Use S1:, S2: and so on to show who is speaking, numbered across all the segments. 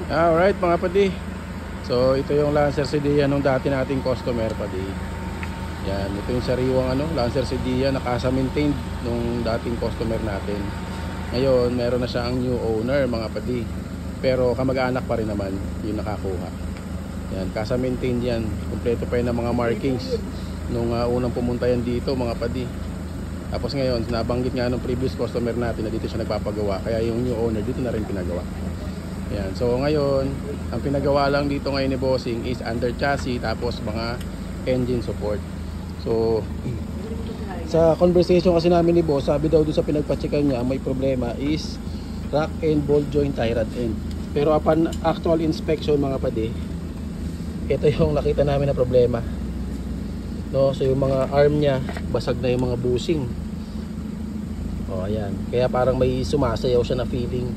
S1: Alright mga padi. So ito yung Lancer Sedia nung dati nating customer padi. Yan, ito yung sariwang Lancer Sedia na casa maintained nung dating customer natin. Ngayon meron na siya ang new owner mga padi. Pero kamag-anak pa rin naman yung nakakuha. Yan, casa maintained yan. Kompleto pa yun ng mga markings nung unang pumunta yan dito mga padi. Tapos ngayon nabanggit nga nung previous customer natin na dito siya nagpapagawa. Kaya yung new owner dito na rin pinagawa. Yan. So ngayon, ang pinagawa lang dito ngayon ni Bossing is under chassis tapos mga engine support. So sa conversation kasi namin ni Boss, sabi daw doon sa pinagpa-checkan niya, may problema is rack and ball joint tie rod end. Pero upon actual inspection mga padi, ito yung nakita namin na problema. No, so yung mga arm niya, basag na yung mga bushing. Oh, ayan. Kaya parang may sumasayaw siya na feeling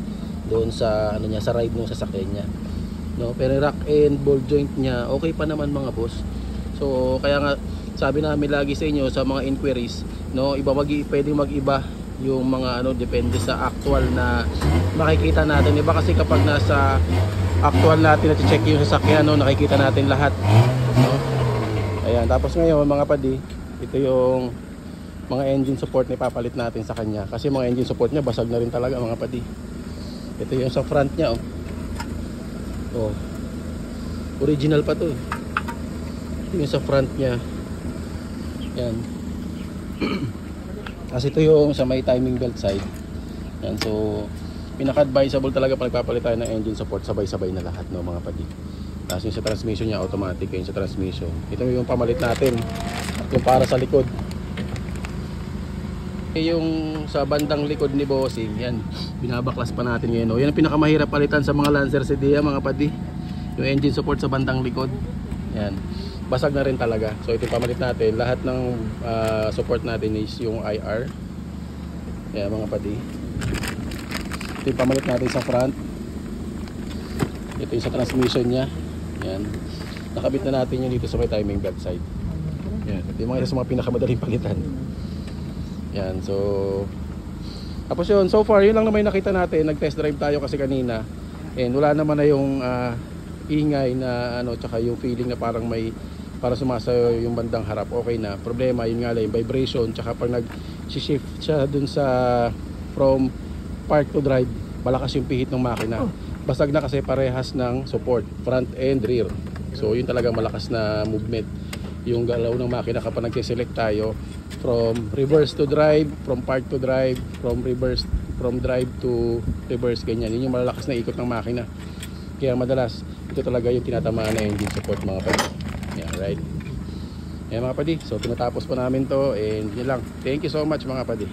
S1: doon sa niya, sa ride ng sasakyan niya. No, pero rack and ball joint niya okay pa naman mga boss. So kaya nga sabi namin lagi sa inyo sa mga inquiries, no, pwedeng mag-iba yung mga depende sa actual na makikita natin. Iba kasi kapag nasa actual natin na check yung sasakyan, no, nakikita natin lahat, no? Ayan, tapos ngayon mga padi, ito yung mga engine support na ipapalit natin sa kanya kasi mga engine support niya basag na rin talaga mga padi. Ito yung sa front niya, oh. Original pa to. Ito yung sa front niya. Yan. Kasi ito yung sa may timing belt side. Yan, so pinaka-advisable talaga pag nagpapalit tayo ng engine support, sabay-sabay na lahat, no mga padi. Tapos yung sa transmission niya automatic, yung sa transmission. Ito yung pamalit natin. Yung para sa likod. Yung sa bandang likod ni Bossing, yan, binabaklas pa natin ngayon. Yan ang pinakamahirap palitan sa mga Lancer Sedia mga padi. Yung engine support sa bandang likod. Yan, basag na rin talaga. So ito pamalit natin. Lahat ng support natin is yung IR. Yan mga padi. Ito yung pamalit natin sa front. Ito yung sa transmission nya. Yan, nakabit na natin yun dito sa may timing belt side. Yan, ito yung mga pinakamadaling palitan. Yan, so tapos yun, so far yun lang naman nakita natin. Nag-test drive tayo kasi kanina and wala naman na yung ingay na tsaka yung feeling na parang may sumasayaw yung bandang harap. Okay na, problema yun nga lang yung vibration, tsaka pag nag-shift siya dun sa from park to drive, malakas yung pihit ng makina. Basag na kasi parehas ng support, front and rear. So yun talaga malakas na movement yung galaw ng makina kapag nag-select tayo from reverse to drive, from park to drive, from drive to reverse, ganyan. Yun yung malalakas na ikot ng makina. Kaya madalas ito talaga yung tinatamaan na engine support mga padi. Yeah, right. Yeah mga padi, so tinatapos po namin to and yun lang. Thank you so much mga padi.